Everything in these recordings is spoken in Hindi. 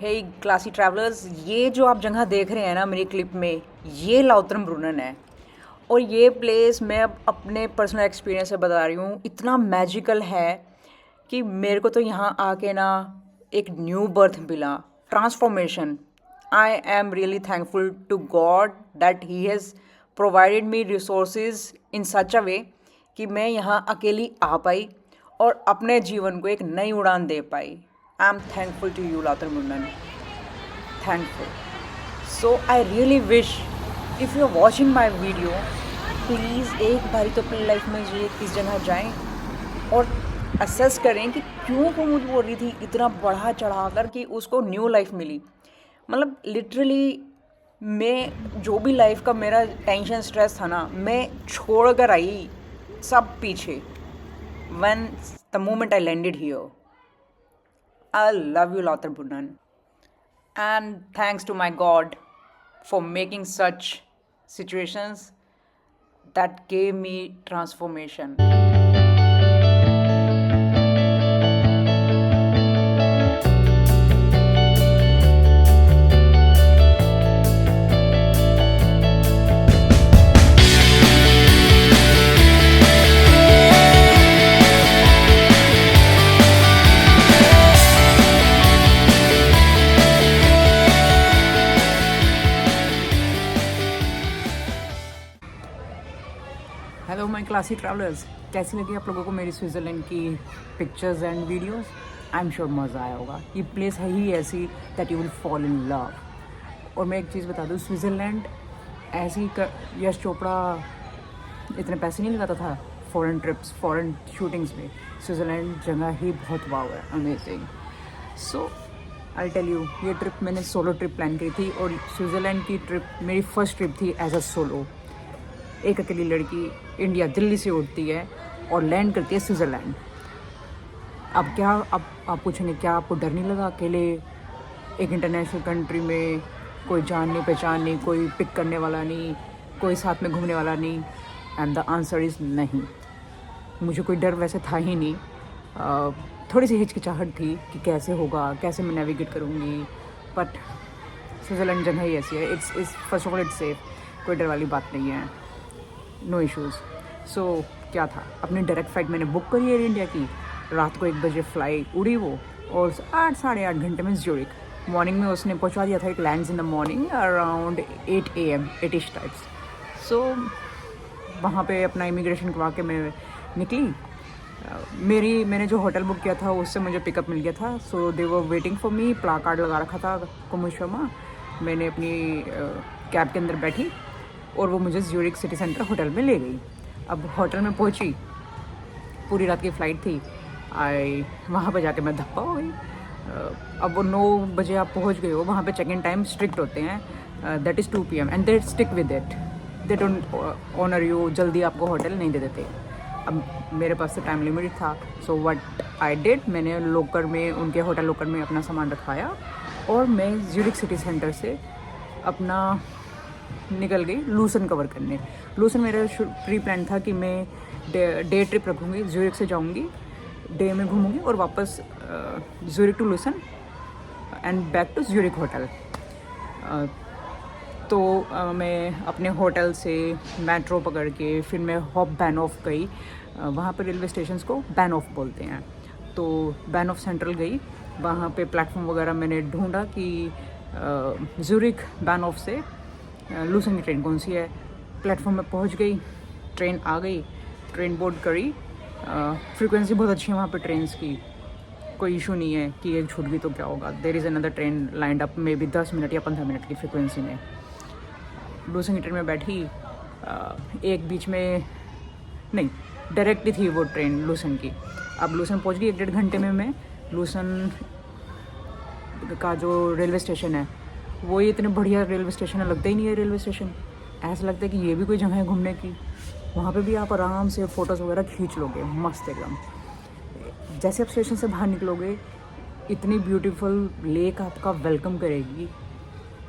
हे क्लासी ट्रैवलर्स, ये जो आप जगह देख रहे हैं ना मेरी क्लिप में, ये लाउतरम ब्रुनन है। और ये प्लेस मैं अब अपने पर्सनल एक्सपीरियंस से बता रही हूँ, इतना मैजिकल है कि मेरे को तो यहाँ आके ना एक न्यू बर्थ मिला, transformation. I am really thankful to God that he has provided me resources in such a way कि मैं यहाँ अकेली आ पाई और अपने जीवन को एक नई उड़ान दे पाई। I am thankful to you Lauterbrunnen, thankful. So I really wish if you are watching my video, please एक बारी तो अपनी लाइफ में ये इस जगह जाएं और असेस करें कि क्यों वो मुझे बोल रही थी इतना बढ़ा चढ़ा कर कि उसको न्यू लाइफ मिली। मतलब लिटरली मैं जो भी लाइफ का मेरा टेंशन स्ट्रेस था ना, मैं छोड़ कर आई सब पीछे। when the moment I landed here. I love you, Lautar Bunnan. And thanks to my God for making such situations that gave me transformation. Hello my classy travellers, कैसी लगी आप लोगों को मेरी स्विट्ज़रलैंड की pictures and videos? I am sure मज़ा आया होगा। ये प्लेस है ही ऐसी that you will fall in love. और मैं एक चीज़ बता दूँ, स्विट्ज़रलैंड ऐसी यश चोपड़ा इतने पैसे नहीं लगाता था फॉरेन ट्रिप्स, फॉरेन शूटिंग्स में। स्विट्ज़रलैंड जगह ही बहुत वाव है, amazing. So I tell you, ये ट्रिप मैंने सोलो ट्रिप प्लान की थी और स्विट्ज़रलैंड की ट्रिप मेरी फर्स्ट ट्रिप थी एज अ सोलो। एक अकेली लड़की इंडिया दिल्ली से उड़ती है और लैंड करती है स्विट्ज़रलैंड। अब क्या, अब आप पूछेंगे क्या आपको डर नहीं लगा अकेले एक इंटरनेशनल कंट्री में? कोई जान नहीं, पहचान नहीं, कोई पिक करने वाला नहीं, कोई साथ में घूमने वाला नहीं। एंड द आंसर इज़ नहीं। मुझे कोई डर वैसे था ही नहीं। थोड़ी सी हिचकिचाहट थी कि कैसे होगा, कैसे मैं नेविगेट करूँगी, बट स्विट्ज़रलैंड जगह ही ऐसी है। It's first of all it's safe, कोई डर वाली बात नहीं है, नो इश्यूज़। सो क्या था, अपनी डायरेक्ट फ़्लाइट मैंने बुक करी एयर इंडिया की। रात को 1 बजे फ़्लाइट उड़ी वो, और 8 साढ़े 8 घंटे में ज्यूरिख। मॉर्निंग में उसने पहुंचा दिया था। It lands in the morning around 8 AM, 8ish types. So वहाँ पे अपना इमिग्रेशन करवा के मैं निकली। मैंने जो होटल बुक किया था उससे मुझे पिकअप मिल गया था। सो दे वर वेटिंग फॉर मी। प्ला कार्ड लगा रखा था कुमुद शर्मा। मैंने अपनी कैब के अंदर बैठी और वो मुझे ज्यूरिख सिटी सेंटर होटल में ले गई। अब होटल में पहुंची, पूरी रात की फ़्लाइट थी। वहाँ पे जाके मैं धप्पा हो गई। अब वो 9 बजे आप पहुँच गए हो, वहाँ पे चेक इन टाइम स्ट्रिक्ट होते हैं, that is 2 PM and they stick with it. They don't honour you, जल्दी आपको होटल नहीं दे देते। अब मेरे पास तो टाइम लिमिटेड था। सो व्हाट आई डिड, मैंने लॉकर में, उनके होटल लॉकर में अपना सामान रखाया और मैं ज्यूरिख सिटी सेंटर से अपना निकल गई लूसन कवर करने। लूसन मेरा प्री प्लान था कि मैं डे ट्रिप रखूँगी, ज्यूरिख से जाऊँगी, डे में घूमूँगी और वापस Zurich to Lucerne and back to Zurich hotel. मैं अपने होटल से मेट्रो पकड़ के फिर मैं हॉप बैनऑफ गई। वहाँ पर रेलवे स्टेशन को बैनऑफ बोलते हैं। तो बैनऑफ सेंट्रल गई, वहाँ पे प्लेटफॉर्म वगैरह मैंने ढूंढा कि ज्यूरिख बैनऑफ से लूसन की ट्रेन कौन सी है। प्लेटफॉर्म में पहुंच गई, ट्रेन आ गई, ट्रेन बोर्ड करी। फ्रीक्वेंसी बहुत अच्छी है वहाँ पे ट्रेन्स की, कोई इशू नहीं है कि एक छूट गई तो क्या होगा। There is another train lined up, maybe 10 minute या 15 मिनट की फ्रीक्वेंसी में। लूसन की ट्रेन में बैठी। एक बीच में नहीं, डायरेक्टली थी वो ट्रेन लूसन की। अब लूसन पहुँच गई 1-1.5 घंटे में। मैं लूसन का जो रेलवे स्टेशन है, वो इतने बढ़िया रेलवे स्टेशन है, लगता ही नहीं है रेलवे स्टेशन। ऐसा लगता है कि ये भी कोई जगह है घूमने की। वहाँ पे भी आप आराम से फ़ोटोज़ वगैरह खींच लोगे, मस्त एकदम। जैसे आप स्टेशन से बाहर निकलोगे, इतनी ब्यूटीफुल लेक आपका वेलकम करेगी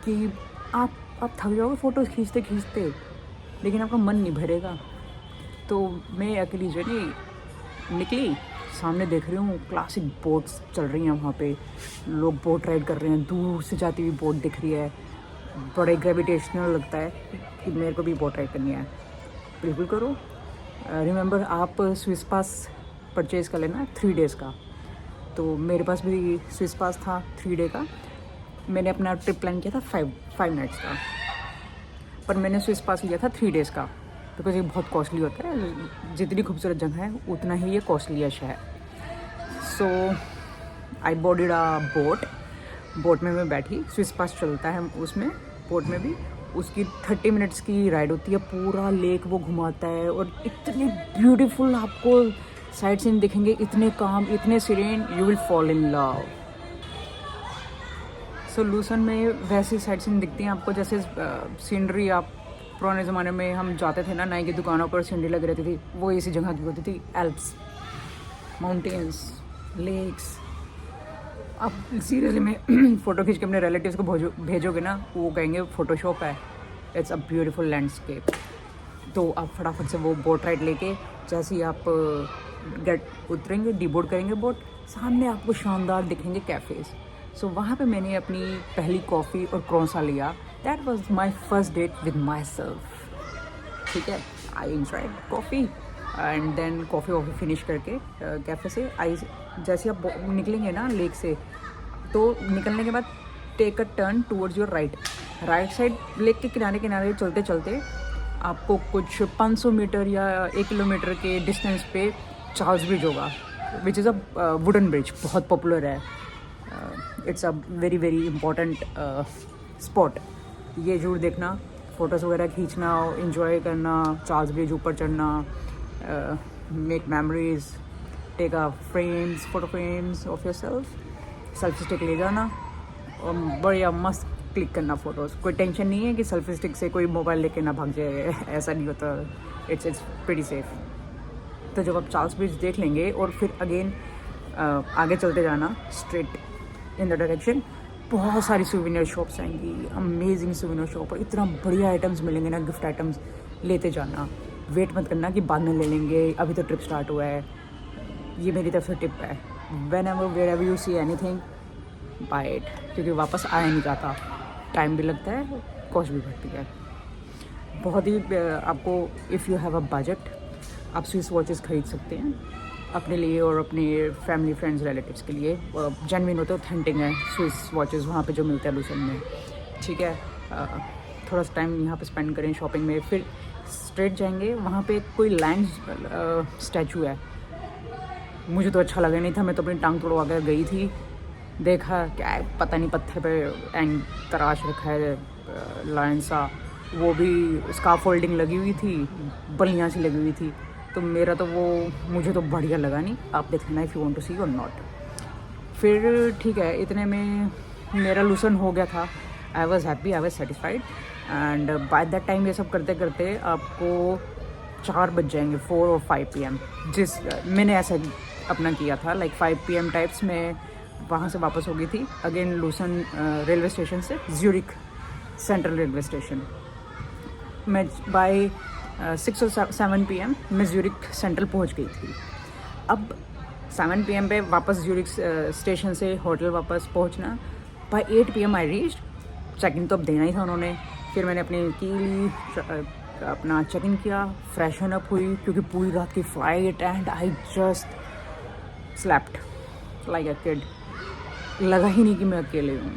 कि आप थक जाओगे फ़ोटोज़ खींचते खींचते, लेकिन आपका मन नहीं भरेगा। तो मैं अकेली जर्नी निकली सामने देख रही हूँ क्लासिक बोट्स चल रही हैं वहाँ पे, लोग बोट राइड कर रहे हैं, दूर से जाती हुई बोट दिख रही है, बड़े ग्रेविटेशनल लगता है कि मेरे को भी बोट राइड करनी है। बिल्कुल करो। रिमेंबर आप स्विस पास परचेज़ कर लेना 3 डेज़ का। तो मेरे पास भी स्विस पास था 3 डे का। मैंने अपना ट्रिप प्लान किया था 5 नाइट्स का, पर मैंने स्विस पास लिया था 3 डेज़ का, बिकॉज ये बहुत कॉस्टली होता है। जितनी खूबसूरत जगह है उतना ही ये कॉस्टलीस्ट है। सो आई बोर्डेड अ बोट में मैं बैठी, स्विस पास चलता है उसमें, बोट में भी उसकी 30 मिनट्स की राइड होती है, पूरा लेक वो घुमाता है और इतने ब्यूटीफुल आपको साइड सीन दिखेंगे, इतने काम, इतने serene, you will fall in love. So Lucerne में वैसी साइड सीन दिखती हैं आपको जैसे सीनरी आप पुराने ज़माने में हम जाते थे ना, नाई की दुकानों पर सीनरी लगी रहती थी, वो इसी जगह की होती थी। Alps, mountains, lakes. आप सीरियसली में फ़ोटो खींच के अपने रिलेटिव्स को भेजोगे ना, वो कहेंगे फ़ोटोशॉप है। It's a beautiful landscape. तो आप फटाफट से वो बोट राइड लेके जैसे ही आप उतरेंगे, डीबोर्ड करेंगे बोट, सामने आपको शानदार दिखेंगे कैफ़ेज़। सो वहाँ पे मैंने अपनी पहली कॉफ़ी और क्रॉसा लिया। That was my first date with myself. ठीक है, I enjoyed coffee and then coffee वॉफ़ी फिनिश करके कैफ़े से आई, जैसे आप निकलेंगे ना लेक से, तो निकलने के बाद take a turn towards your right side. Lake के किनारे किनारे चलते चलते आपको कुछ 500 मीटर या 1 किलोमीटर के डिस्टेंस पे चार्ल्स ब्रिज होगा, which is a wooden bridge, बहुत पॉपुलर है। It's a very very important spot. ये जरूर देखना, फ़ोटोज़ वगैरह खींचना, इंजॉय करना, चार्ल्स ब्रिज ऊपर चढ़ना, make memories, take a photo frames of your selfie stick ले जाना और बढ़िया मस्त क्लिक करना फ़ोटोज़। कोई टेंशन नहीं है कि सेल्फी स्टिक से कोई मोबाइल लेके ना भाग जाए, ऐसा नहीं होता। It's pretty safe. तो जब आप चार्ल्स ब्रिज देख लेंगे और फिर अगेन आगे चलते जाना स्ट्रेट इन द डायरेक्शन, बहुत सारी सूवेनियर शॉप्स आएंगी, अमेजिंग सूवेनियर शॉप, और इतना बढ़िया आइटम्स मिलेंगे ना, गिफ्ट आइटम्स लेते जाना। वेट मत करना कि बाद में ले लेंगे, अभी तो ट्रिप स्टार्ट हुआ है। ये मेरी तरफ से टिप है, whenever wherever you see anything buy it, क्योंकि वापस आया नहीं जाता, टाइम भी लगता है, कॉस्ट भी बढ़ती है। बहुत ही आपको if you have a budget, आप स्विस वॉचेस खरीद सकते हैं अपने लिए और अपने फैमिली फ्रेंड्स रिलेटिव्स के लिए। जेन्युइन होते, ऑथेंटिक है स्विस वॉचेस वहाँ पे जो मिलते हैं लूसन में। ठीक है, थोड़ा सा टाइम यहाँ पे स्पेंड करें शॉपिंग में, फिर स्ट्रेट जाएंगे। वहाँ पे कोई लैंड स्टैचू है, मुझे तो अच्छा लगा नहीं था, मैं तो अपनी टांग तोड़वा कर गई थी। देखा क्या पता नहीं, पत्थर पे एंड तराश रखा है लाइन सा, वो भी स्कार्फ फोल्डिंग लगी हुई थी, बलियाँ सी लगी हुई थी। तो मेरा तो वो, मुझे तो बढ़िया लगा नहीं। आप देख लेना इफ़ यू वांट टू सी और नॉट। फिर ठीक है, इतने में मेरा लूसन हो गया था। I was happy, I was satisfied. And by that time ये सब करते करते आपको 4 बज जाएंगे, 4 और 5 PM। जिस मैंने ऐसा अपना किया था, लाइक 5 PM टाइप्स में वहाँ से वापस हो गई थी अगेन लूसन रेलवे स्टेशन से ज्यूरिख सेंट्रल रेलवे स्टेशन। मैं बाय 6 और 7 PM मैं ज्यूरिख सेंट्रल पहुँच गई थी। अब 7 PM पे वापस ज्यूरिख स्टेशन से होटल वापस पहुँचना। By 8 PM I reached. Check in तो अब देना ही था उन्होंने। फिर मैंने अपनी की ली, अपना चेक इन किया, फ्रेशन अप हुई क्योंकि पूरी रात की flight, and I just slapped like a kid. लगा ही नहीं कि मैं अकेले हूँ,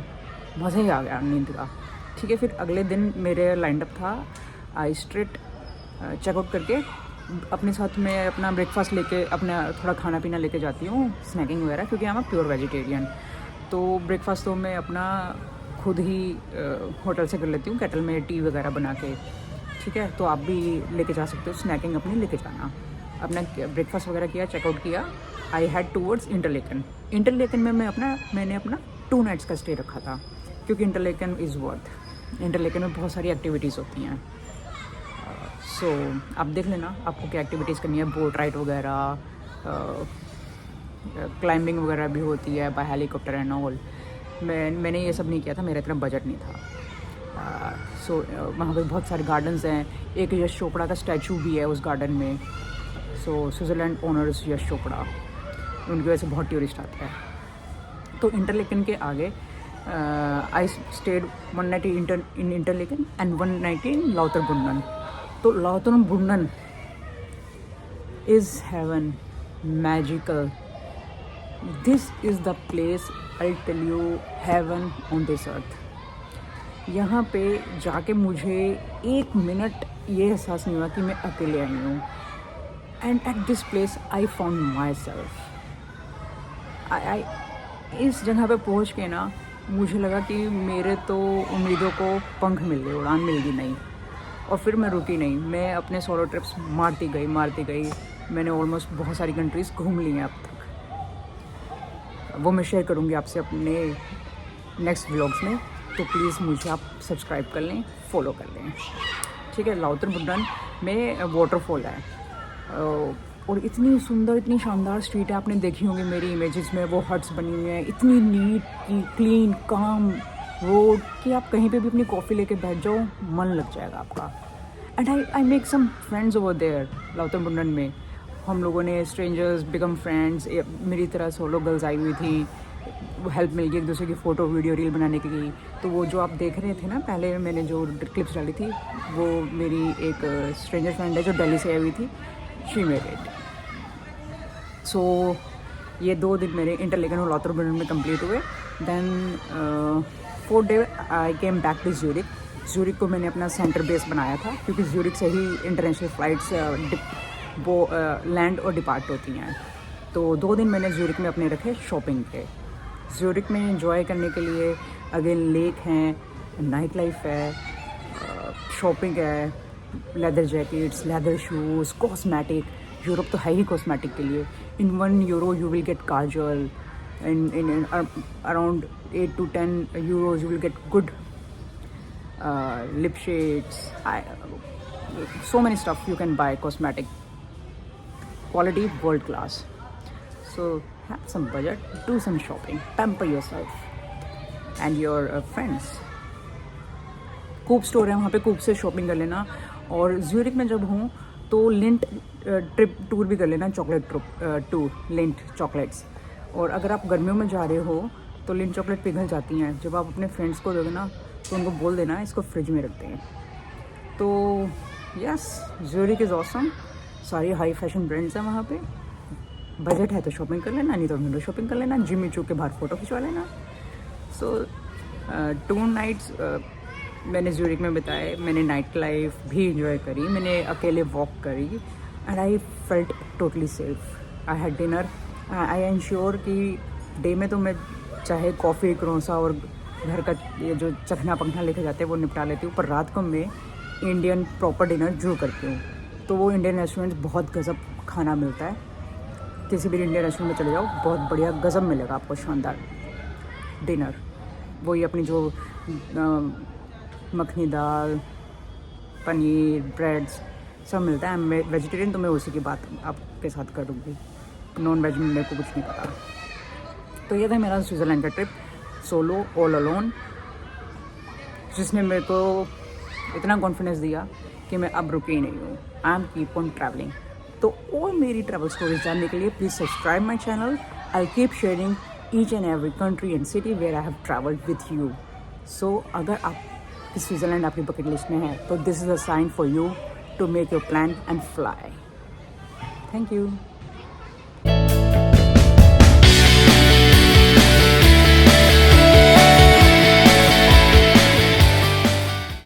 मज़ा ही आ गया नींद का। ठीक है, फिर अगले दिन मेरे लाइंड अप था। आई स्ट्रेट चेकआउट करके अपने साथ में अपना ब्रेकफास्ट लेके, अपना थोड़ा खाना पीना लेके जाती हूँ, स्नैकिंग वगैरह, क्योंकि आई एम प्योर वेजिटेरियन। तो ब्रेकफास्ट तो मैं अपना खुद ही होटल से कर लेती हूँ, केटल में टी वगैरह बना के। ठीक है, तो आप भी लेके जा सकते हो, स्नैकिंग अपनी लेके जाना। अपना ब्रेकफास्ट वगैरह किया, चेकआउट किया। आई हैड टूवर्ड्स इंटरलेकन में मैंने अपना 2 नाइट्स का स्टे रखा था, क्योंकि इंटरलेकन इज़ वर्थ। इंटरलेकन में बहुत सारी एक्टिविटीज़ होती हैं। सो आप देख लेना आपको क्या एक्टिविटीज़ करनी है। बोट राइड वगैरह, क्लाइंबिंग वगैरह भी होती है बाय हेलीकॉप्टर एंड ऑल। मैंने ये सब नहीं किया था, मेरा इतना बजट नहीं था। सो वहाँ पे बहुत सारे गार्डन्स हैं। एक यश चोपड़ा का स्टैचू भी है उस गार्डन में। सो स्विट्ज़रलैंड ऑनर्स यश चोपड़ा। उनकी वजह से बहुत टूरिस्ट आते हैं। तो इंटरलेकन के आगे I stayed 1 night in Interlaken and 1 night in Lauterbrunnen. तो Lauterbrunnen is heaven, magical. This is the place I tell you, heaven on this earth. यहाँ पे जाके मुझे 1 मिनट ये एहसास नहीं हुआ कि मैं अकेले आई हूँ। And at this place I found myself. I इस जगह पे पहुँच के ना मुझे लगा कि मेरे तो उम्मीदों को पंख मिल गए, उड़ान मिल गई नहीं। और फिर मैं रुकी नहीं, मैं अपने सोलो ट्रिप्स मारती गई। मैंने ऑलमोस्ट बहुत सारी कंट्रीज़ घूम ली हैं अब तक। वो मैं शेयर करूँगी आपसे अपने नेक्स्ट व्लॉग्स में, तो प्लीज़ मुझे आप सब्सक्राइब कर लें, फॉलो कर लें, ठीक है। लाउतरबुंडन में वाटरफॉल है और इतनी सुंदर, इतनी शानदार स्ट्रीट है, आपने देखी होंगी मेरी इमेजेस में। वो हट्स बनी हुई हैं, इतनी नीट की क्लीन काम रोड कि आप कहीं पे भी अपनी कॉफ़ी लेके बैठ जाओ, मन लग जाएगा आपका। And I make some friends over there. Lauterbrunnen में हम लोगों ने स्ट्रेंजर्स बिकम फ्रेंड्स। मेरी तरह सोलो गर्ल्स आई हुई थी, हेल्प मिल गई एक दूसरे की फ़ोटो वीडियो रील बनाने के लिए। तो वो जो आप देख रहे थे ना पहले मैंने जो क्लिप्स डाली थी, वो मेरी एक स्ट्रेंजर फ्रेंड है जो दिल्ली से आई हुई थी, शी मेड इट। सो ये 2 दिन मेरे इंटरलेकन और लाउतरबुंडन में कंप्लीट हुए। Then 4th day I came back to Zurich. Zurich को मैंने अपना सेंटर बेस बनाया था क्योंकि ज्यूरिक से ही इंटरनेशनल फ़्लाइट्स वो लैंड और डिपार्ट होती हैं। तो 2 दिन मैंने ज्यूरिक में अपने रखे शॉपिंग के। ज्यूरिक में एंजॉय करने के लिए अगेन लेक हैं, नाइट लाइफ है, शॉपिंग है, leather jackets, leather shoes, cosmetic. Europe तो है ही कॉस्मेटिक के लिए। इन €1 you will get Kajal, in around 8 to 10 euros you will get good lip shades. So many stuff you can buy, cosmetic quality, world class. So have some budget, do some shopping, pamper yourself and your friends. Coop store है, वहाँ पे कूप से शॉपिंग कर लेना। और ज्यूरिक में जब हूँ तो लिंट ट्रिप टूर भी कर लेना, चॉकलेट टूर, लिंट चॉकलेट्स। और अगर आप गर्मियों में जा रहे हो तो लिंट चॉकलेट पिघल जाती हैं। जब आप अपने फ्रेंड्स को दोगे ना तो उनको बोल देना इसको फ्रिज में रख दें। तो यस, ज्यूरिक इज़ ऑसम। सारी हाई फैशन ब्रांड्स हैं वहाँ पे। बजट है तो शॉपिंग कर लेना, नहीं तो विंडो शॉपिंग कर लेना, जिमी चू के बाहर फ़ोटो खिंचवा लेना। सो 2 nights मैंने ज्यूरिक में बिताए। मैंने नाइट लाइफ भी इंजॉय करी, मैंने अकेले वॉक करी and I felt totally safe. I had dinner. I ensure कि डे में तो मैं चाहे कॉफ़ी, क्रोसा और घर का ये जो चखना पंखना लेके जाते हैं वो निपटा लेती हूँ, पर रात को मैं इंडियन प्रॉपर डिनर जरूर करती हूँ। तो वो इंडियन रेस्टोरेंट बहुत गज़ब खाना मिलता है। किसी भी इंडियन रेस्टोरेंट में चले जाओ, बहुत बढ़िया गज़ब मिलेगा आपको, शानदार डिनर। वही अपनी जो मखनी दाल, पनीर, ब्रेड्स सब मिलता है। मैं वेजिटेरियन, तो मैं उसी की बात आपके साथ करूँगी। नॉन वेज में मेरे को कुछ नहीं पता। तो ये था मेरा स्विट्ज़रलैंड का ट्रिप, सोलो, ऑल अलोन, जिसने मेरे को इतना कॉन्फिडेंस दिया कि मैं अब रुकी नहीं हूँ। I am keep on travelling. तो और मेरी ट्रैवल स्टोरीज जानने के लिए please subscribe my channel. I keep sharing each and every country and city where I have travelled with you. So अगर आप स्विट्ज़रलैंड आपकी बकेट लिस्ट में है तो this is a sign for you to make your plan and fly. Thank you.